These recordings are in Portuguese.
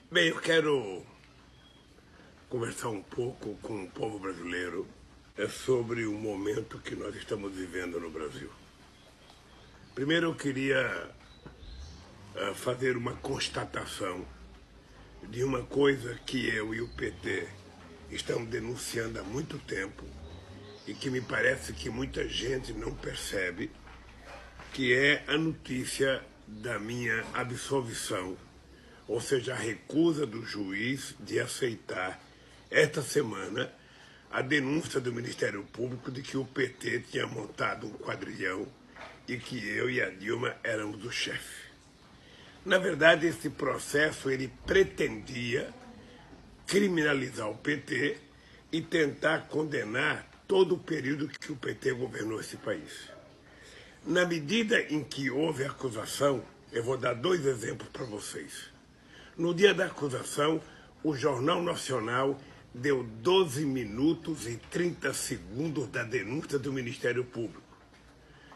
Bem, eu quero conversar um pouco com o povo brasileiro sobre o momento que nós estamos vivendo no Brasil. Primeiro eu queria fazer uma constatação de uma coisa que eu e o PT estamos denunciando há muito tempo e que me parece que muita gente não percebe, que é a notícia da minha absolvição, ou seja, a recusa do juiz de aceitar esta semana a denúncia do Ministério Público de que o PT tinha montado um quadrilhão e que eu e a Dilma éramos o chefe. Na verdade, esse processo ele pretendia criminalizar o PT e tentar condenar todo o período que o PT governou esse país. Na medida em que houve acusação, eu vou dar dois exemplos para vocês. No dia da acusação, o Jornal Nacional deu 12 minutos e 30 segundos da denúncia do Ministério Público.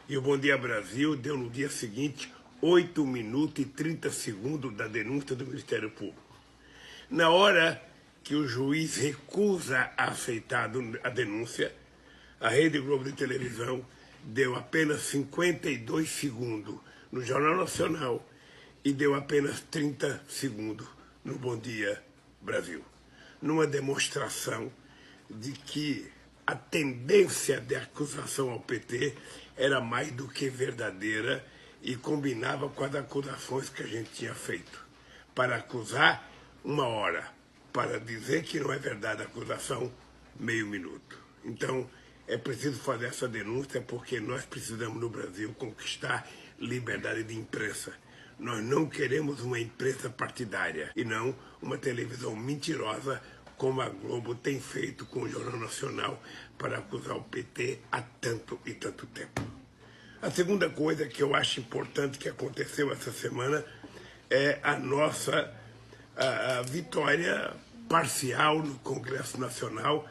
E o Bom Dia Brasil deu no dia seguinte 8 minutos e 30 segundos da denúncia do Ministério Público. Na hora que o juiz recusa a aceitar a denúncia, a Rede Globo de televisão deu apenas 52 segundos no Jornal Nacional e deu apenas 30 segundos no Bom Dia Brasil, numa demonstração de que a tendência de acusação ao PT era mais do que verdadeira e combinava com as acusações que a gente tinha feito. Para acusar, 1 hora. Para dizer que não é verdade a acusação, meio minuto. Então, é preciso fazer essa denúncia porque nós precisamos no Brasil conquistar liberdade de imprensa. Nós não queremos uma imprensa partidária e não uma televisão mentirosa como a Globo tem feito com o Jornal Nacional para acusar o PT há tanto e tanto tempo. A segunda coisa que eu acho importante que aconteceu essa semana é a nossa vitória parcial no Congresso Nacional,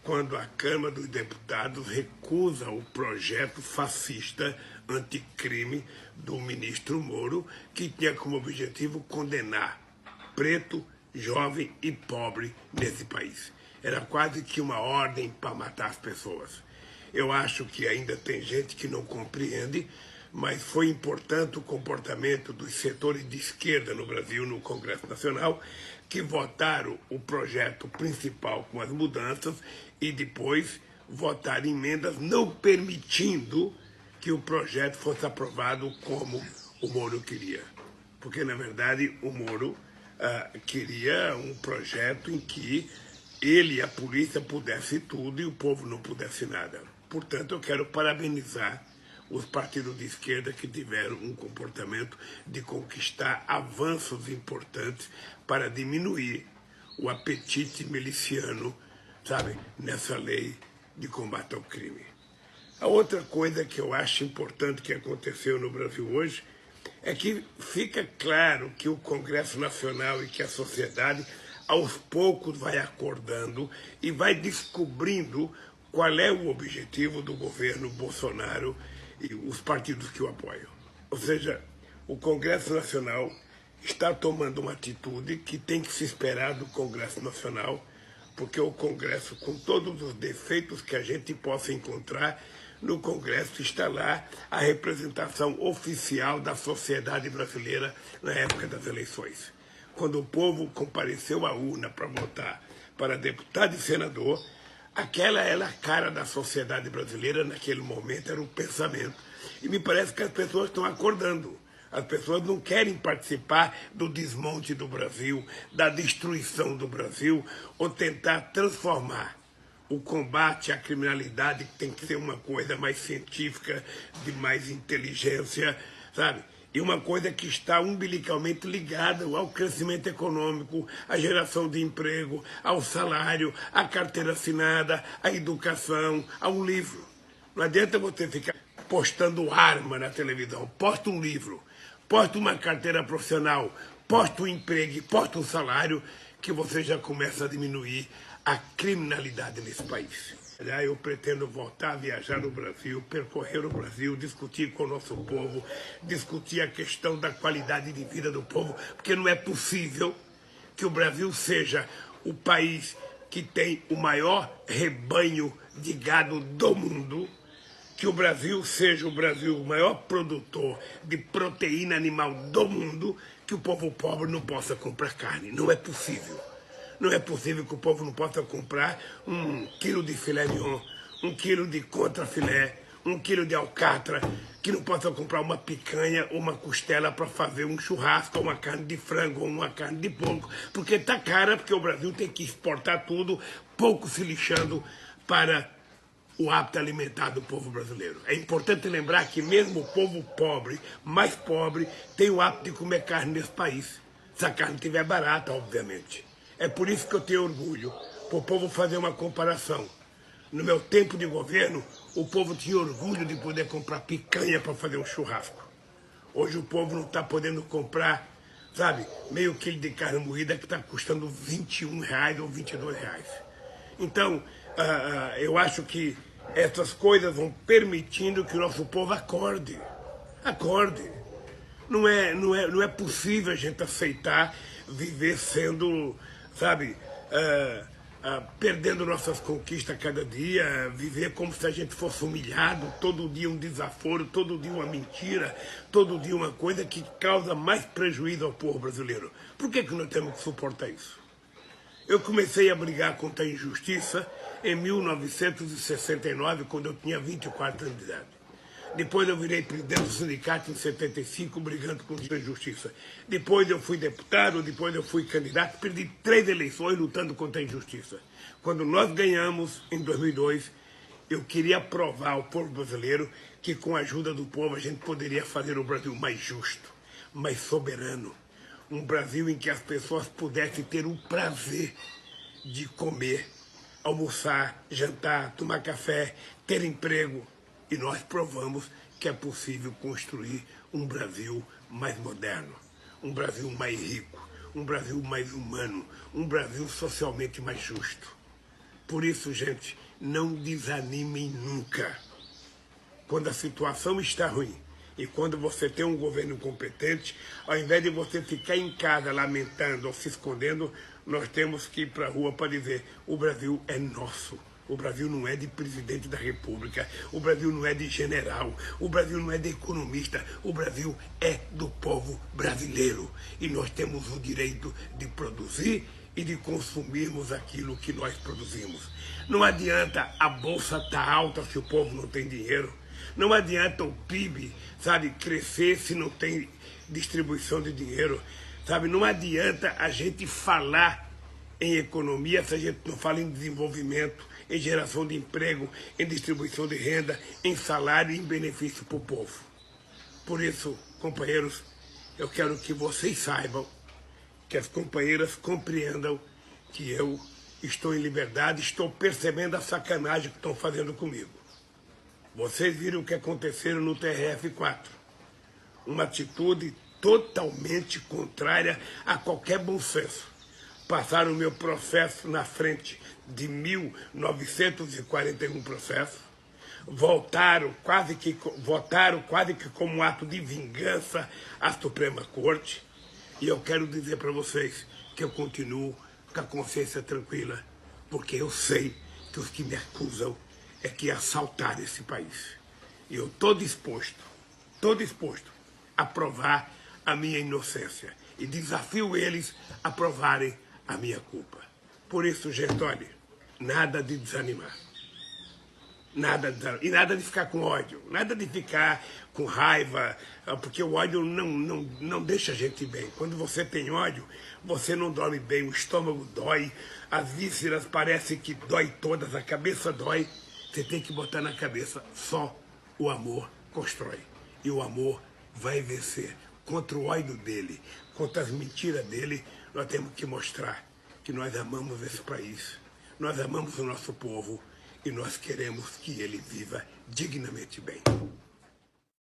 quando a Câmara dos Deputados recusa o projeto fascista anticrime do ministro Moro, que tinha como objetivo condenar preto, jovem e pobre nesse país. Era quase que uma ordem para matar as pessoas. Eu acho que ainda tem gente que não compreende, mas foi importante o comportamento dos setores de esquerda no Brasil, no Congresso Nacional, que votaram o projeto principal com as mudanças e depois votaram emendas não permitindo que o projeto fosse aprovado como o Moro queria. Porque, na verdade, o Moro queria um projeto em que ele e a polícia pudessem tudo e o povo não pudesse nada. Portanto, eu quero parabenizar os partidos de esquerda que tiveram um comportamento de conquistar avanços importantes para diminuir o apetite miliciano, sabe, nessa lei de combate ao crime. A outra coisa que eu acho importante que aconteceu no Brasil hoje é que fica claro que o Congresso Nacional e que a sociedade aos poucos vai acordando e vai descobrindo qual é o objetivo do governo Bolsonaro e os partidos que o apoiam. Ou seja, o Congresso Nacional está tomando uma atitude que tem que se esperar do Congresso Nacional, porque o Congresso, com todos os defeitos que a gente possa encontrar, no Congresso está lá a representação oficial da sociedade brasileira na época das eleições. Quando o povo compareceu à urna para votar para deputado e senador, aquela era a cara da sociedade brasileira naquele momento, era o pensamento. E me parece que as pessoas estão acordando. As pessoas não querem participar do desmonte do Brasil, da destruição do Brasil, ou tentar transformar o combate à criminalidade, que tem que ser uma coisa mais científica, de mais inteligência, sabe? E uma coisa que está umbilicalmente ligada ao crescimento econômico, à geração de emprego, ao salário, à carteira assinada, à educação, ao livro. Não adianta você ficar postando arma na televisão. Posta um livro, posta uma carteira profissional, posta um emprego, posta um salário, que você já começa a diminuir a criminalidade nesse país. Eu pretendo voltar a viajar no Brasil, percorrer o Brasil, discutir com o nosso povo, discutir a questão da qualidade de vida do povo, porque não é possível que o Brasil seja o país que tem o maior rebanho de gado do mundo, que o Brasil seja o maior produtor de proteína animal do mundo, que o povo pobre não possa comprar carne. Não é possível. Não é possível que o povo não possa comprar 1 quilo de filé mignon, 1 quilo de contrafilé, 1 quilo de alcatra, que não possa comprar uma picanha ou uma costela para fazer um churrasco, ou uma carne de frango, ou uma carne de porco, porque está cara, porque o Brasil tem que exportar tudo, pouco se lixando para o hábito alimentar do povo brasileiro. É importante lembrar que mesmo o povo pobre, mais pobre, tem o hábito de comer carne nesse país, se a carne estiver barata, obviamente. É por isso que eu tenho orgulho, para o povo fazer uma comparação. No meu tempo de governo, o povo tinha orgulho de poder comprar picanha para fazer um churrasco. Hoje o povo não está podendo comprar, sabe, meio quilo de carne moída que está custando R$21 ou R$22. Então, eu acho que essas coisas vão permitindo que o nosso povo acorde. Acorde. Não é possível a gente aceitar viver sendo, sabe, perdendo nossas conquistas cada dia, viver como se a gente fosse humilhado, todo dia um desaforo, todo dia uma mentira, todo dia uma coisa que causa mais prejuízo ao povo brasileiro. Por que nós temos que suportar isso? Eu comecei a brigar contra a injustiça em 1969, quando eu tinha 24 anos de idade. Depois eu virei presidente do sindicato em 75, brigando contra a injustiça. Depois eu fui deputado, depois eu fui candidato, perdi 3 eleições lutando contra a injustiça. Quando nós ganhamos, em 2002, eu queria provar ao povo brasileiro que com a ajuda do povo a gente poderia fazer o Brasil mais justo, mais soberano. Um Brasil em que as pessoas pudessem ter o prazer de comer, almoçar, jantar, tomar café, ter emprego. E nós provamos que é possível construir um Brasil mais moderno, um Brasil mais rico, um Brasil mais humano, um Brasil socialmente mais justo. Por isso, gente, não desanimem nunca. Quando a situação está ruim e quando você tem um governo competente, ao invés de você ficar em casa lamentando ou se escondendo, nós temos que ir para a rua para dizer: o Brasil é nosso. O Brasil não é de presidente da República, o Brasil não é de general, o Brasil não é de economista, o Brasil é do povo brasileiro. E nós temos o direito de produzir e de consumirmos aquilo que nós produzimos. Não adianta a bolsa estar alta se o povo não tem dinheiro. Não adianta o PIB, sabe, crescer se não tem distribuição de dinheiro. Sabe, não adianta a gente falar em economia se a gente não fala em desenvolvimento, em geração de emprego, em distribuição de renda, em salário e em benefício para o povo. Por isso, companheiros, eu quero que vocês saibam, que as companheiras compreendam que eu estou em liberdade, estou percebendo a sacanagem que estão fazendo comigo. Vocês viram o que aconteceu no TRF4. Uma atitude totalmente contrária a qualquer bom senso. Passaram o meu processo na frente de 1.941 processos, votaram quase que como um ato de vingança à Suprema Corte, e eu quero dizer para vocês que eu continuo com a consciência tranquila, porque eu sei que os que me acusam é que assaltaram esse país. E eu estou disposto a provar a minha inocência, e desafio eles a provarem a minha culpa. Por isso, gente, olha, nada de desanimar. E nada de ficar com ódio, nada de ficar com raiva, porque o ódio não deixa a gente bem. Quando você tem ódio, você não dorme bem, o estômago dói, as vísceras parecem que dói todas, a cabeça dói. Você tem que botar na cabeça, só o amor constrói. E o amor vai vencer. Contra o ódio dele, contra as mentiras dele, nós temos que mostrar que nós amamos esse país, nós amamos o nosso povo e nós queremos que ele viva dignamente bem.